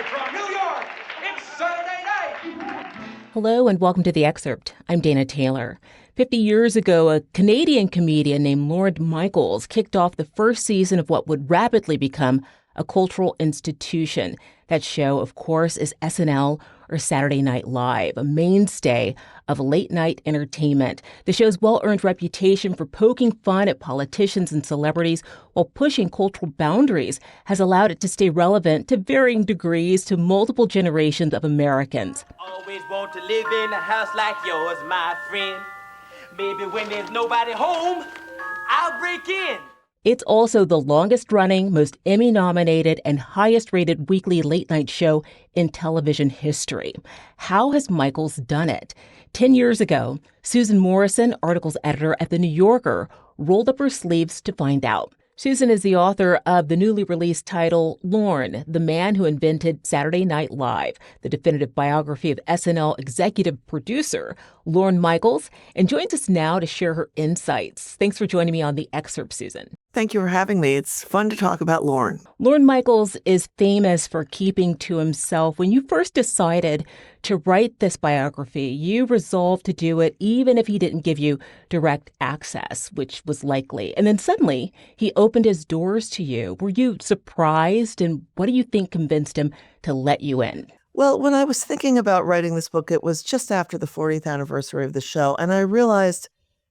from New York, it's Saturday night. Hello and welcome to The Excerpt. I'm Dana Taylor. 50 years ago, a Canadian comedian named Lorne Michaels kicked off the first season of what would rapidly become a cultural institution. That show, of course, is SNL, or Saturday Night Live, a mainstay of late-night entertainment. The show's well-earned reputation for poking fun at politicians and celebrities while pushing cultural boundaries has allowed it to stay relevant to varying degrees to multiple generations of Americans. Always want to live in a house like yours, my friend. Maybe when there's nobody home, I'll break in. It's also the longest-running, most Emmy-nominated, and highest-rated weekly late-night show in television history. How has Michaels done it? 10 years ago, Susan Morrison, articles editor at The New Yorker, rolled up her sleeves to find out. Susan is the author of the newly released title, Lorne, the Man Who Invented Saturday Night Live, the definitive biography of SNL executive producer Lorne Michaels, and joins us now to share her insights. Thanks for joining me on The Excerpt, Susan. Thank you for having me. It's fun to talk about Lorne. Lorne Michaels is famous for keeping to himself. When you first decided to write this biography, you resolved to do it even if he didn't give you direct access, which was likely. And then suddenly, he opened his doors to you. Were you surprised? And what do you think convinced him to let you in? Well, when I was thinking about writing this book, it was just after the 40th anniversary of the show. And I realized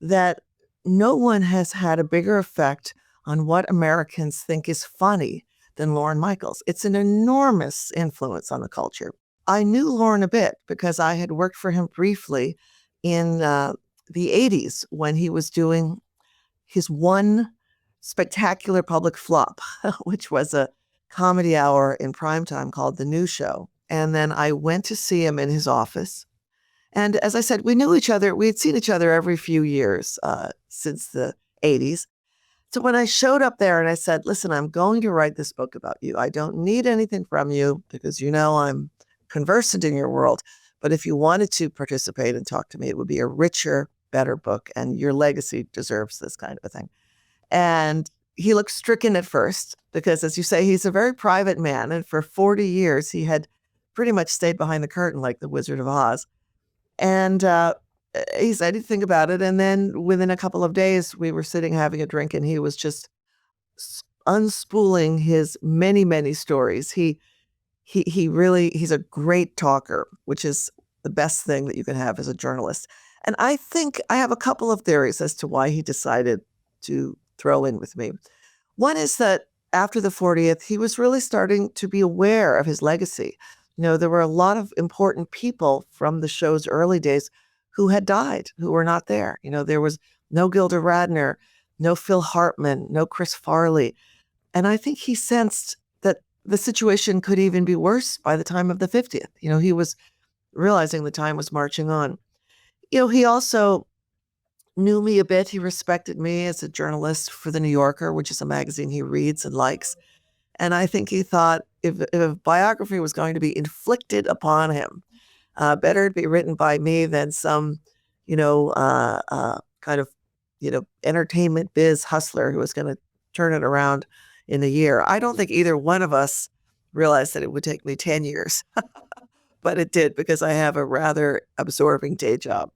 that no one has had a bigger effect on what Americans think is funny than Lorne Michaels. It's an enormous influence on the culture. I knew Lorne a bit because I had worked for him briefly in the 80s when he was doing his one spectacular public flop, which was a comedy hour in primetime called The New Show. And then I went to see him in his office. And as I said, we knew each other. We had seen each other every few years since the 80s. So when I showed up there and I said, listen, I'm going to write this book about you. I don't need anything from you because you know I'm conversant in your world. But if you wanted to participate and talk to me, it would be a richer, better book. And your legacy deserves this kind of a thing. And he looked stricken at first because, as you say, he's a very private man. And for 40 years, he had pretty much stayed behind the curtain like the Wizard of Oz. And he said he'd think about it. And then within a couple of days, we were sitting having a drink and he was just unspooling his many, many stories. He's a great talker, which is the best thing that you can have as a journalist. And I think I have a couple of theories as to why he decided to throw in with me. One is that after the 40th, he was really starting to be aware of his legacy. You know, there were a lot of important people from the show's early days who had died, who were not there. You know, there was no Gilda Radner, no Phil Hartman, no Chris Farley. And I think he sensed that the situation could even be worse by the time of the 50th. You know, he was realizing the time was marching on. You know, he also knew me a bit. He respected me as a journalist for The New Yorker, which is a magazine he reads and likes. And I think he thought if a biography was going to be inflicted upon him, better it be written by me than some, kind of, entertainment biz hustler who was going to turn it around in a year. I don't think either one of us realized that it would take me 10 years, but it did because I have a rather absorbing day job.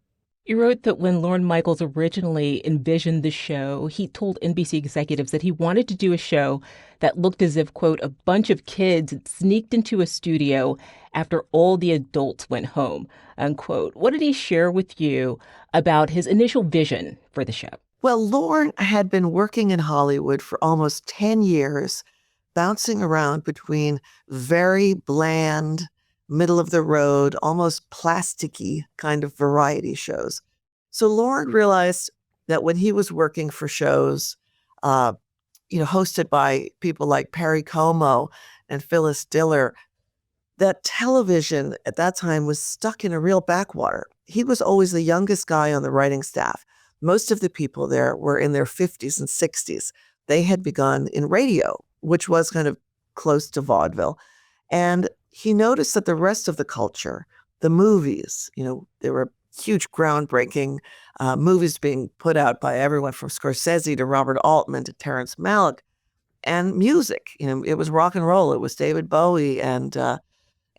You wrote that when Lorne Michaels originally envisioned the show, he told NBC executives that he wanted to do a show that looked as if, quote, a bunch of kids had sneaked into a studio after all the adults went home, unquote. What did he share with you about his initial vision for the show? Well, Lorne had been working in Hollywood for almost 10 years, bouncing around between very bland, middle of the road, almost plasticky kind of variety shows. So Lorne realized that when he was working for shows, hosted by people like Perry Como and Phyllis Diller, that television at that time was stuck in a real backwater. He was always the youngest guy on the writing staff. Most of the people there were in their 50s and 60s. They had begun in radio, which was kind of close to vaudeville. And he noticed that the rest of the culture, the movies, there were huge groundbreaking movies being put out by everyone from Scorsese to Robert Altman to Terrence Malick, and music. It was rock and roll. It was David Bowie and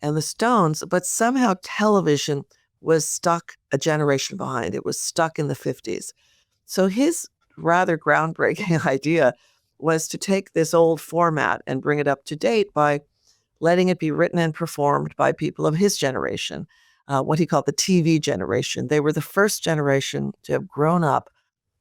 and the Stones, but somehow television was stuck a generation behind. It was stuck in the 50s. So his rather groundbreaking idea was to take this old format and bring it up to date by letting it be written and performed by people of his generation, what he called the TV generation. They were the first generation to have grown up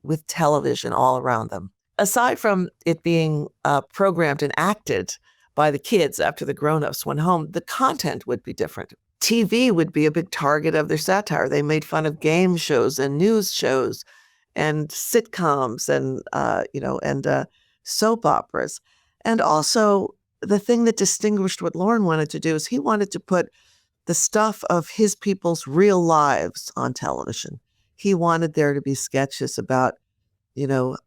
with television all around them. Aside from it being programmed and acted by the kids after the grown-ups went home, the content would be different. TV would be a big target of their satire. They made fun of game shows and news shows and sitcoms and soap operas. And also, the thing that distinguished what Lorne wanted to do is he wanted to put the stuff of his people's real lives on television. He wanted there to be sketches about, you know,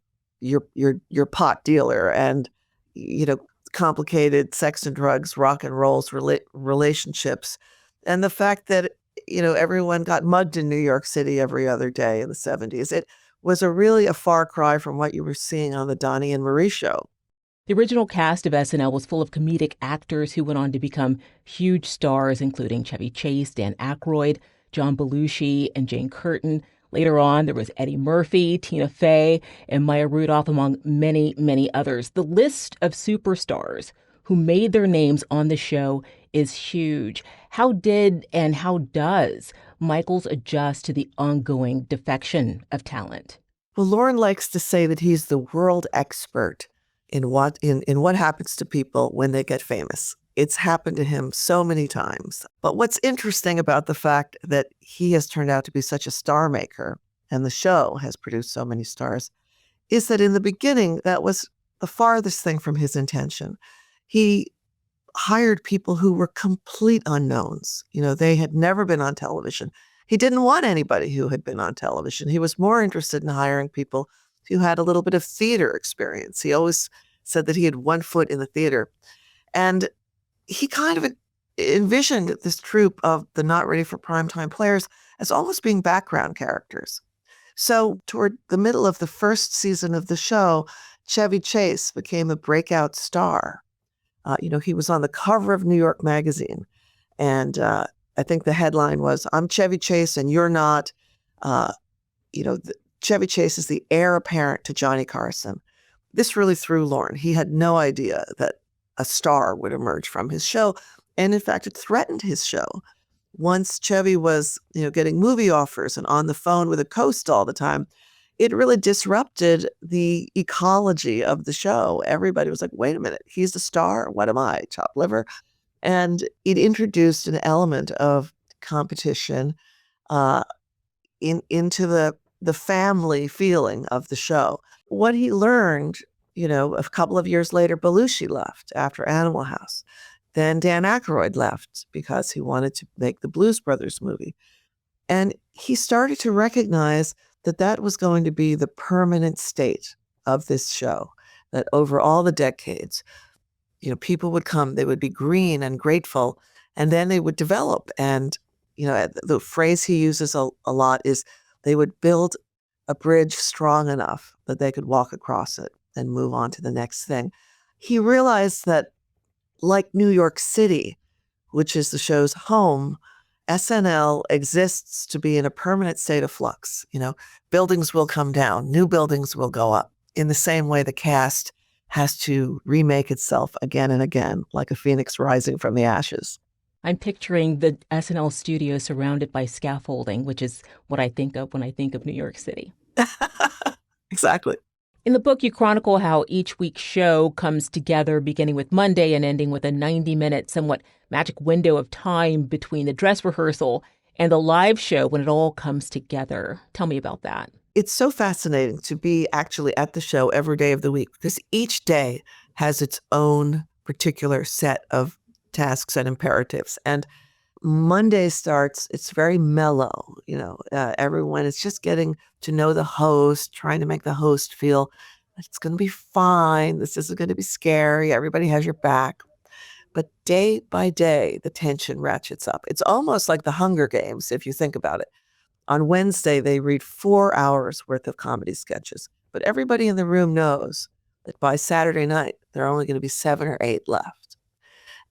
your pot dealer and, you know, complicated sex and drugs, rock and rolls, relationships, and the fact that, you know, everyone got mugged in New York City every other day in the 70s. It was really a far cry from what you were seeing on the Donnie and Marie show. The original cast of SNL was full of comedic actors who went on to become huge stars, including Chevy Chase, Dan Aykroyd, John Belushi, and Jane Curtin. Later on, there was Eddie Murphy, Tina Fey, and Maya Rudolph, among many, many others. The list of superstars who made their names on the show is huge. How did and how does Michaels adjust to the ongoing defection of talent? Well, Lorne likes to say that he's the world expert in what happens to people when they get famous. It's happened to him so many times. But what's interesting about the fact that he has turned out to be such a star maker, and the show has produced so many stars, is that in the beginning, that was the farthest thing from his intention. He hired people who were complete unknowns. You know, they had never been on television. He didn't want anybody who had been on television. He was more interested in hiring people who had a little bit of theater experience. He always said that he had one foot in the theater. And he kind of envisioned this troupe of the not ready for primetime players as almost being background characters. So toward the middle of the first season of the show, Chevy Chase became a breakout star. He was on the cover of New York Magazine. And I think the headline was, "I'm Chevy Chase and you're not." Chevy Chase is the heir apparent to Johnny Carson. This really threw Lorne. He had no idea that a star would emerge from his show. And in fact, it threatened his show. Once Chevy was, getting movie offers and on the phone with a host all the time, it really disrupted the ecology of the show. Everybody was like, wait a minute, he's the star? What am I, chopped liver? And it introduced an element of competition into the family feeling of the show. What he learned, a couple of years later, Belushi left after Animal House. Then Dan Aykroyd left because he wanted to make the Blues Brothers movie. And he started to recognize that that was going to be the permanent state of this show, that over all the decades, people would come, they would be green and grateful, and then they would develop. And, the phrase he uses a lot is they would build a bridge strong enough that they could walk across it and move on to the next thing. He realized that, like New York City, which is the show's home, SNL exists to be in a permanent state of flux. Buildings will come down, new buildings will go up. In the same way, the cast has to remake itself again and again, like a phoenix rising from the ashes. I'm picturing the SNL studio surrounded by scaffolding, which is what I think of when I think of New York City. Exactly. In the book, you chronicle how each week's show comes together, beginning with Monday and ending with a 90-minute, somewhat magic window of time between the dress rehearsal and the live show when it all comes together. Tell me about that. It's so fascinating to be actually at the show every day of the week because each day has its own particular set of tasks and imperatives. And Monday starts, it's very mellow. Everyone is just getting to know the host, trying to make the host feel that it's going to be fine. This isn't going to be scary. Everybody has your back. But day by day, the tension ratchets up. It's almost like the Hunger Games, if you think about it. On Wednesday, they read 4 hours worth of comedy sketches. But everybody in the room knows that by Saturday night, there are only going to be 7 or 8 left.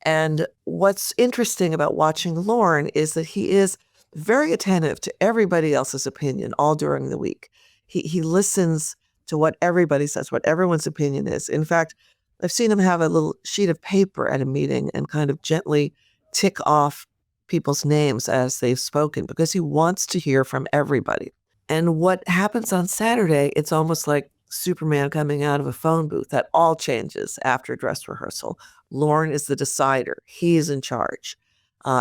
And what's interesting about watching Lorne is that he is very attentive to everybody else's opinion all during the week. He listens to what everybody says, what everyone's opinion is. In fact, I've seen him have a little sheet of paper at a meeting and kind of gently tick off people's names as they've spoken because he wants to hear from everybody. And what happens on Saturday, it's almost like Superman coming out of a phone booth. That all changes after dress rehearsal. Lorne is the decider. He is in charge.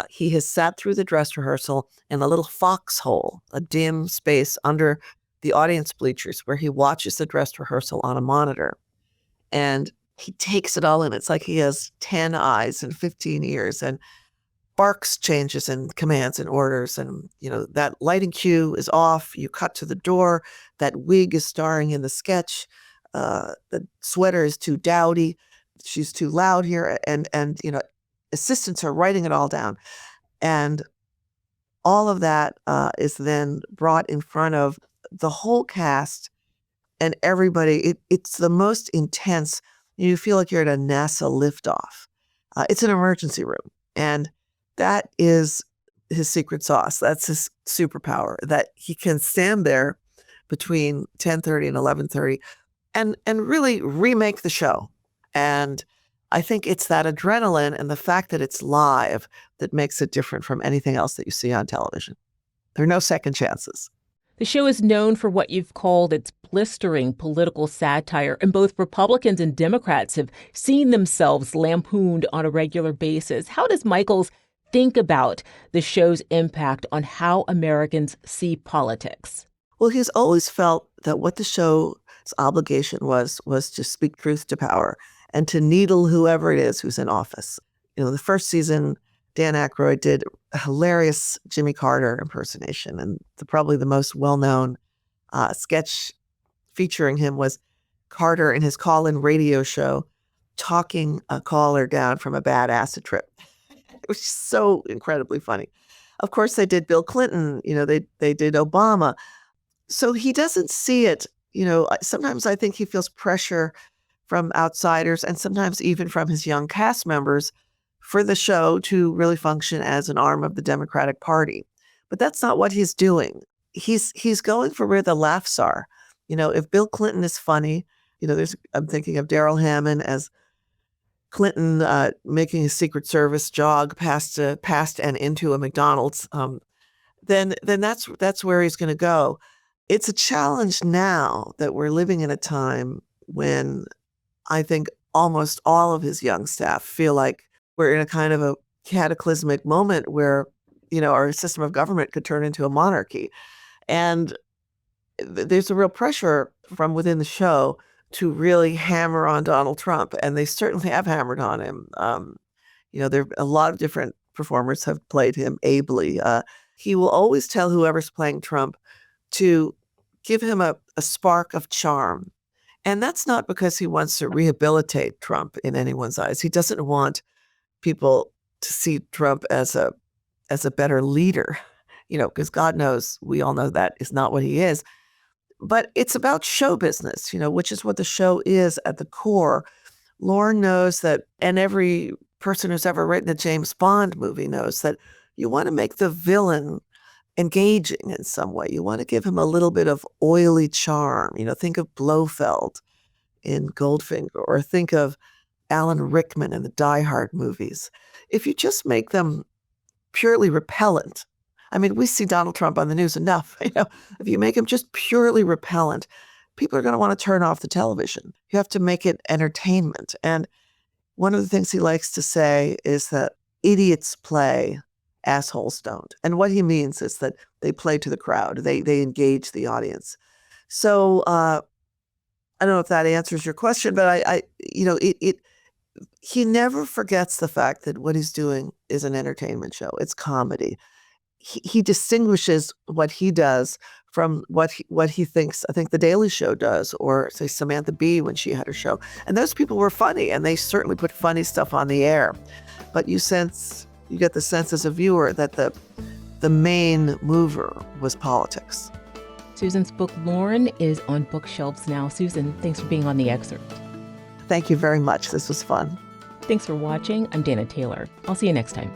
He has sat through the dress rehearsal in a little foxhole, a dim space under the audience bleachers where he watches the dress rehearsal on a monitor. And he takes it all in. It's like he has 10 eyes and 15 ears and barks changes and commands and orders. And, that lighting cue is off. You cut to the door. That wig is starring in the sketch. The sweater is too dowdy. She's too loud here. And assistants are writing it all down. And all of that is then brought in front of the whole cast and everybody. It's the most intense. You feel like you're at a NASA liftoff. It's an emergency room. And that is his secret sauce. That's his superpower, that he can stand there between 10:30 and 11:30 and really remake the show. And I think it's that adrenaline and the fact that it's live that makes it different from anything else that you see on television. There are no second chances. The show is known for what you've called its blistering political satire, and both Republicans and Democrats have seen themselves lampooned on a regular basis. How does Michaels think about the show's impact on how Americans see politics? Well, he's always felt that what the show's obligation was to speak truth to power and to needle whoever it is who's in office. The first season, Dan Aykroyd did a hilarious Jimmy Carter impersonation, and probably the most well-known sketch featuring him was Carter in his call-in radio show talking a caller down from a bad acid trip. It was so incredibly funny. Of course, they did Bill Clinton. They did Obama. So he doesn't see it. Sometimes I think he feels pressure from outsiders and sometimes even from his young cast members for the show to really function as an arm of the Democratic Party. But that's not what he's doing. He's going for where the laughs are. If Bill Clinton is funny, I'm thinking of Daryl Hammond as Clinton making his Secret Service jog past and into a McDonald's, then that's where he's going to go. It's a challenge now that we're living in a time when I think almost all of his young staff feel like we're in a kind of a cataclysmic moment where, our system of government could turn into a monarchy. And there's a real pressure from within the show to really hammer on Donald Trump. And they certainly have hammered on him. There a lot of different performers have played him ably. He will always tell whoever's playing Trump to give him a spark of charm. And that's not because he wants to rehabilitate Trump in anyone's eyes. He doesn't want people to see Trump as a better leader, because God knows, we all know that is not what he is. But it's about show business, which is what the show is at the core. Lorne knows that, and every person who's ever written a James Bond movie knows that you want to make the villain engaging in some way. You want to give him a little bit of oily charm. Think of Blofeld in Goldfinger, or think of Alan Rickman in the Die Hard movies. If you just make them purely repellent, we see Donald Trump on the news enough. If you make him just purely repellent, people are going to want to turn off the television. You have to make it entertainment. And one of the things he likes to say is that idiots play, assholes don't. And what he means is that they play to the crowd. They engage the audience. So I don't know if that answers your question, but he never forgets the fact that what he's doing is an entertainment show. It's comedy. He distinguishes what he does from what he thinks, I think, The Daily Show does, or say Samantha Bee when she had her show. And those people were funny, and they certainly put funny stuff on the air. But you get the sense as a viewer that the main mover was politics. Susan's book, Lorne, is on bookshelves now. Susan, thanks for being on The Excerpt. Thank you very much. This was fun. Thanks for watching. I'm Dana Taylor. I'll see you next time.